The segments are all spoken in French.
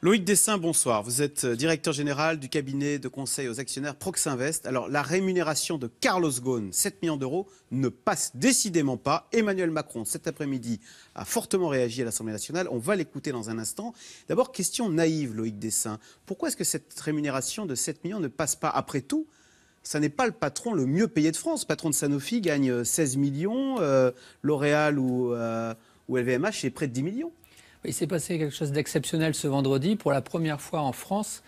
Loïc Dessin, bonsoir. Vous êtes directeur général du cabinet de conseil aux actionnaires Proxinvest. Alors, la rémunération de Carlos Ghosn, 7 millions d'euros, ne passe décidément pas. Emmanuel Macron, cet après-midi, a fortement réagi à l'Assemblée nationale. On va l'écouter dans un instant. D'abord, question naïve, Loïc Dessin. Pourquoi est-ce que cette rémunération de 7 millions ne passe pas? Après tout, ça n'est pas le patron le mieux payé de France. Le patron de Sanofi gagne 16 millions. L'Oréal ou LVMH, c'est près de 10 millions. Il s'est passé quelque chose d'exceptionnel ce vendredi. Pour la première fois en France,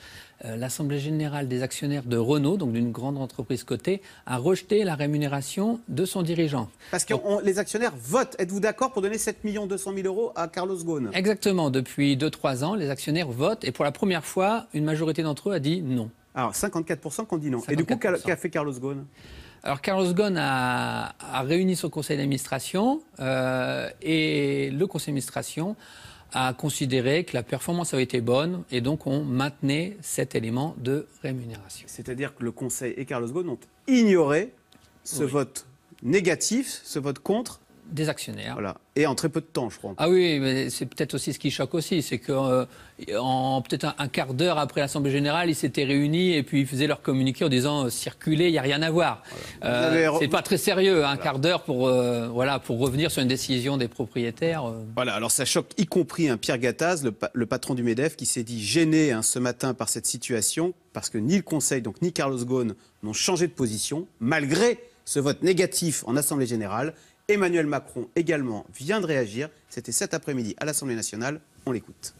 l'Assemblée générale des actionnaires de Renault, donc d'une grande entreprise cotée, a rejeté la rémunération de son dirigeant. Parce que les actionnaires votent. Êtes-vous d'accord pour donner 7 200 000 euros à Carlos Ghosn? Exactement. Depuis 2-3 ans, les actionnaires votent. Et pour la première fois, une majorité d'entre eux a dit non. Alors, 54% qui ont dit non. 54%. Et du coup, qu'a fait Carlos Ghosn? Alors, Carlos Ghosn a réuni son conseil d'administration et le conseil d'administration a considéré que la performance avait été bonne et donc on maintenait cet élément de rémunération. C'est-à-dire que le conseil et Carlos Ghosn ont ignoré ce vote négatif, ce vote contre des actionnaires. Voilà. Et en très peu de temps, je crois. Ah oui, mais c'est peut-être aussi ce qui choque aussi, c'est que peut-être un quart d'heure après l'Assemblée générale, ils s'étaient réunis et puis ils faisaient leur communiqué en disant circuler, il n'y a rien à voir. Voilà. C'est pas très sérieux, un quart d'heure pour revenir sur une décision des propriétaires. Voilà, alors ça choque y compris Pierre Gattaz, le patron du MEDEF, qui s'est dit gêné ce matin par cette situation, parce que ni le Conseil, donc ni Carlos Ghosn n'ont changé de position, malgré ce vote négatif en Assemblée générale. Emmanuel Macron également vient de réagir. C'était cet après-midi à l'Assemblée nationale. On l'écoute.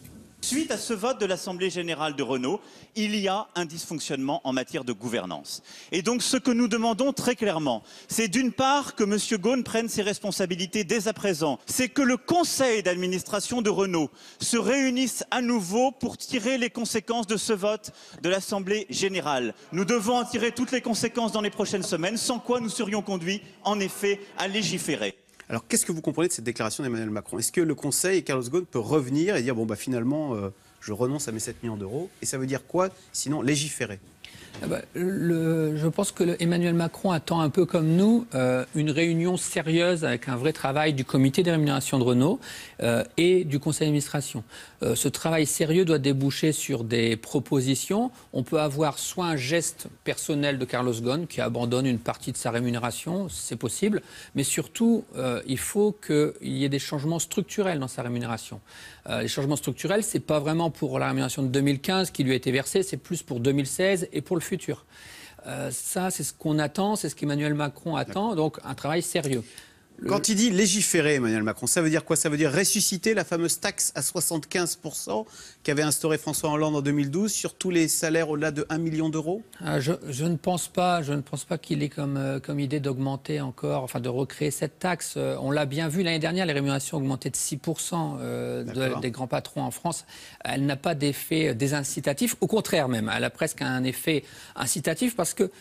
Suite à ce vote de l'Assemblée générale de Renault, il y a un dysfonctionnement en matière de gouvernance. Et donc ce que nous demandons très clairement, c'est d'une part que M. Ghosn prenne ses responsabilités dès à présent. C'est que le conseil d'administration de Renault se réunisse à nouveau pour tirer les conséquences de ce vote de l'Assemblée générale. Nous devons en tirer toutes les conséquences dans les prochaines semaines, sans quoi nous serions conduits en effet à légiférer. Alors, qu'est-ce que vous comprenez de cette déclaration d'Emmanuel Macron? Est-ce que le Conseil et Carlos Ghosn peuvent revenir et dire bon, finalement, je renonce à mes 7 millions d'euros? Et ça veut dire quoi, sinon légiférer? Je pense que Emmanuel Macron attend un peu comme nous une réunion sérieuse avec un vrai travail du comité des rémunérations de Renault et du conseil d'administration. Ce travail sérieux doit déboucher sur des propositions. On peut avoir soit un geste personnel de Carlos Ghosn qui abandonne une partie de sa rémunération, c'est possible, mais surtout il faut qu'il y ait des changements structurels dans sa rémunération. Les changements structurels, c'est pas vraiment pour la rémunération de 2015 qui lui a été versée, c'est plus pour 2016 et pour le futur. Ça, c'est ce qu'on attend, c'est ce qu'Emmanuel Macron attend, donc un travail sérieux. Quand il dit légiférer, Emmanuel Macron, ça veut dire quoi? Ça veut dire ressusciter la fameuse taxe à 75% qu'avait instauré François Hollande en 2012 sur tous les salaires au-delà de 1 million d'euros? Je ne pense pas qu'il ait comme idée d'augmenter encore, enfin de recréer cette taxe. On l'a bien vu l'année dernière, les rémunérations ont augmenté de 6% des grands patrons en France. Elle n'a pas d'effet désincitatif, au contraire même, elle a presque un effet incitatif parce que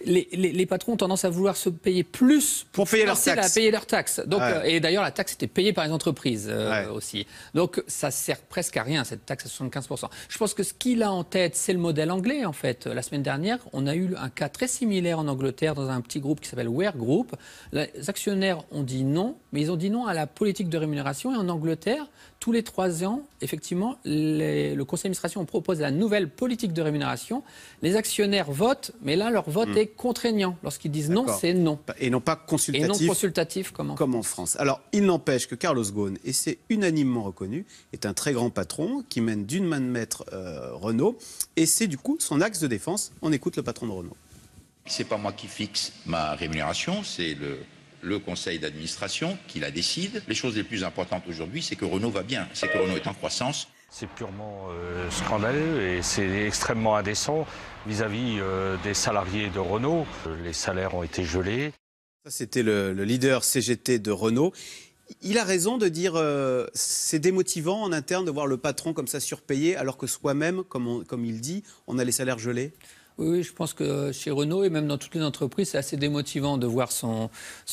les patrons ont tendance à vouloir se payer plus pour payer leurs taxes. Donc, et d'ailleurs, la taxe était payée par les entreprises aussi. Donc, ça sert presque à rien, cette taxe à 75%. Je pense que ce qu'il a en tête, c'est le modèle anglais, en fait. La semaine dernière, on a eu un cas très similaire en Angleterre dans un petit groupe qui s'appelle Wear Group. Les actionnaires ont dit non, mais ils ont dit non à la politique de rémunération. Et en Angleterre, tous les 3 ans, effectivement, le conseil d'administration propose la nouvelle politique de rémunération. Les actionnaires votent, mais là, leur vote est contraignant. Lorsqu'ils disent non, c'est non. Et non pas consultatif. Et non consultatif comme en France. Alors, il n'empêche que Carlos Ghosn, et c'est unanimement reconnu, est un très grand patron qui mène d'une main de maître Renault. Et c'est du coup son axe de défense. On écoute le patron de Renault. C'est pas moi qui fixe ma rémunération, c'est le conseil d'administration qui la décide. Les choses les plus importantes aujourd'hui, c'est que Renault va bien, c'est que Renault est en croissance. C'est purement scandaleux et c'est extrêmement indécent vis-à-vis des salariés de Renault. Les salaires ont été gelés. Ça, c'était le leader CGT de Renault. Il a raison de dire c'est démotivant en interne de voir le patron comme ça surpayé, alors que soi-même, comme il dit, on a les salaires gelés. Oui, je pense que chez Renault et même dans toutes les entreprises, c'est assez démotivant de voir son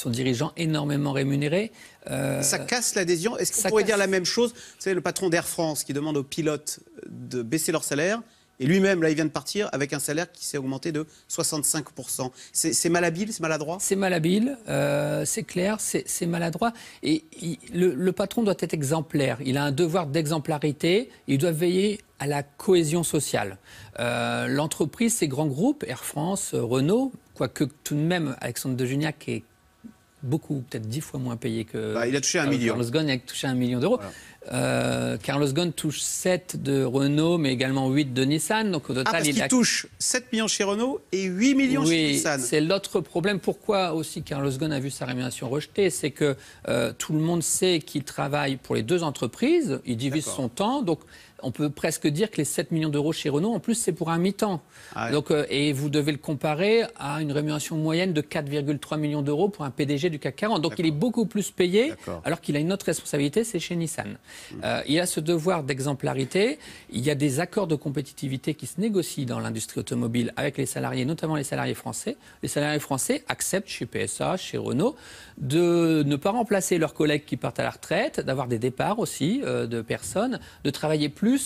dirigeant énormément rémunéré. Ça casse l'adhésion. Est-ce qu'on pourrait dire la même chose? Vous savez, le patron d'Air France qui demande aux pilotes de baisser leur salaire, Et lui-même, là, il vient de partir avec un salaire qui s'est augmenté de 65%. C'est malhabile, c'est maladroit? C'est malhabile, c'est clair, c'est maladroit. Et le patron doit être exemplaire. Il a un devoir d'exemplarité. Il doit veiller à la cohésion sociale. L'entreprise, ces grands groupes, Air France, Renault, quoique tout de même, Alexandre de Juniac est beaucoup, peut-être 10 fois moins payé que... il a touché 1 million. Carlos Ghosn a touché 1 million d'euros. Voilà. Carlos Ghosn touche 7 de Renault, mais également 8 de Nissan. Donc au total, parce qu'il touche 7 millions chez Renault et 8 millions chez Nissan. C'est l'autre problème. Pourquoi aussi Carlos Ghosn a vu sa rémunération rejetée? C'est que tout le monde sait qu'il travaille pour les deux entreprises. Il divise son temps. Donc on peut presque dire que les 7 millions d'euros chez Renault, en plus, c'est pour un mi-temps. Ah ouais. Donc, et vous devez le comparer à une rémunération moyenne de 4,3 millions d'euros pour un PDG du CAC 40. Donc, il est beaucoup plus payé, alors qu'il a une autre responsabilité, c'est chez Nissan. Il a ce devoir d'exemplarité. Il y a des accords de compétitivité qui se négocient dans l'industrie automobile avec les salariés, notamment les salariés français. Les salariés français acceptent chez PSA, chez Renault, de ne pas remplacer leurs collègues qui partent à la retraite, d'avoir des départs aussi de personnes, de travailler plus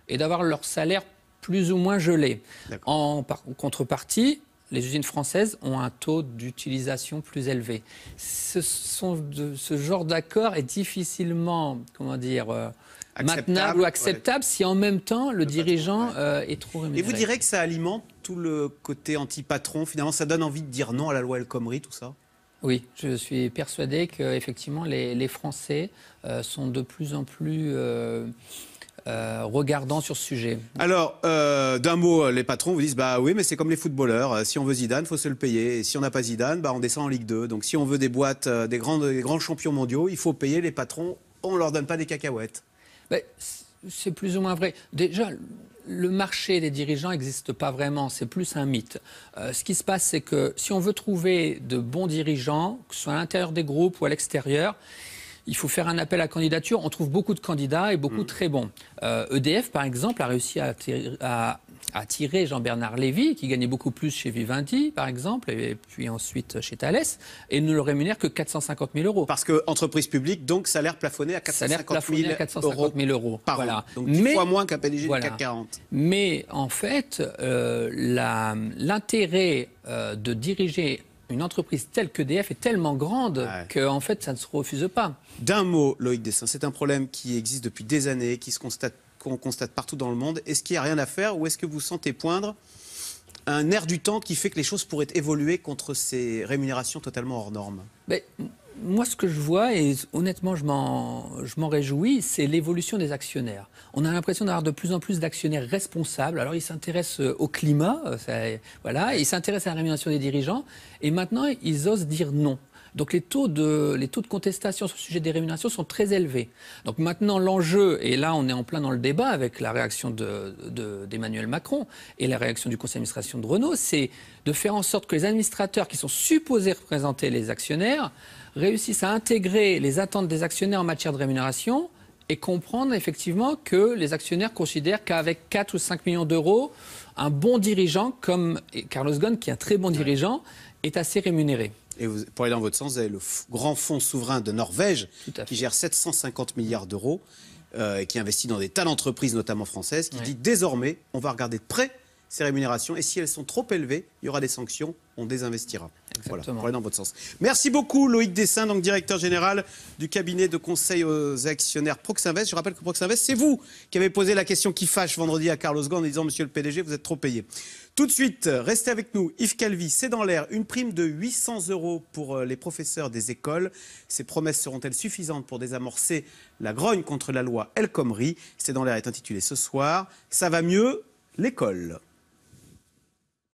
et d'avoir leur salaire plus ou moins gelé. En contrepartie, les usines françaises ont un taux d'utilisation plus élevé. Ce genre d'accord est difficilement, comment dire, maintenable ou acceptable si en même temps le dirigeant est trop rémunéré. Et vous direz que ça alimente tout le côté anti-patron, finalement ça donne envie de dire non à la loi El Khomri, tout ça? Oui, je suis persuadé qu'effectivement les Français sont de plus en plus... regardant sur ce sujet. Alors, d'un mot, les patrons vous disent, bah oui, mais c'est comme les footballeurs. Si on veut Zidane, il faut se le payer. Et si on n'a pas Zidane, bah on descend en Ligue 2. Donc si on veut des boîtes, des grands champions mondiaux, il faut payer les patrons. On ne leur donne pas des cacahuètes. Ben, c'est plus ou moins vrai. Déjà, le marché des dirigeants n'existe pas vraiment, c'est plus un mythe. Ce qui se passe, c'est que si on veut trouver de bons dirigeants, que ce soit à l'intérieur des groupes ou à l'extérieur, il faut faire un appel à candidature. On trouve beaucoup de candidats et beaucoup très bons. EDF, par exemple, a réussi à attirer Jean-Bernard Lévy, qui gagnait beaucoup plus chez Vivendi, par exemple, et puis ensuite chez Thales, et ne le rémunère que 450 000 euros. Parce qu'entreprise publique, donc salaire plafonné à 450 000 euros par an. Donc 10 fois moins qu'un PDG du CAC 40. Mais en fait, l'intérêt de diriger une entreprise telle qu'EDF est tellement grande qu'en fait, ça ne se refuse pas. D'un mot, Loïc Dessin, c'est un problème qui existe depuis des années, qu'on constate partout dans le monde. Est-ce qu'il n'y a rien à faire ou est-ce que vous sentez poindre un air du temps qui fait que les choses pourraient évoluer contre ces rémunérations totalement hors normes? Moi, ce que je vois, et honnêtement, je m'en réjouis, c'est l'évolution des actionnaires. On a l'impression d'avoir de plus en plus d'actionnaires responsables. Alors, ils s'intéressent au climat, ils s'intéressent à la rémunération des dirigeants, et maintenant, ils osent dire non. Donc, les taux de contestation sur le sujet des rémunérations sont très élevés. Donc, maintenant, l'enjeu, et là, on est en plein dans le débat avec la réaction d'Emmanuel Macron et la réaction du conseil d'administration de Renault, c'est de faire en sorte que les administrateurs qui sont supposés représenter les actionnaires réussissent à intégrer les attentes des actionnaires en matière de rémunération et comprendre effectivement que les actionnaires considèrent qu'avec 4 ou 5 millions d'euros, un bon dirigeant comme Carlos Ghosn, qui est un très bon dirigeant, est assez rémunéré. Et pour aller dans votre sens, vous avez le grand fonds souverain de Norvège qui gère 750 milliards d'euros, qui investit dans des tas d'entreprises, notamment françaises, qui dit désormais, on va regarder de près ces rémunérations et si elles sont trop élevées, il y aura des sanctions, on désinvestira. Voilà, pour aller dans votre sens. Merci beaucoup Loïc Dessin, donc directeur général du cabinet de conseil aux actionnaires Proxinvest. Je rappelle que Proxinvest, c'est vous qui avez posé la question qui fâche vendredi à Carlos Ghosn en disant « Monsieur le PDG, vous êtes trop payé ». Tout de suite, restez avec nous. Yves Calvi, c'est dans l'air. Une prime de 800 € pour les professeurs des écoles. Ces promesses seront-elles suffisantes pour désamorcer la grogne contre la loi El Khomri? C'est dans l'air est intitulé ce soir. Ça va mieux, l'école.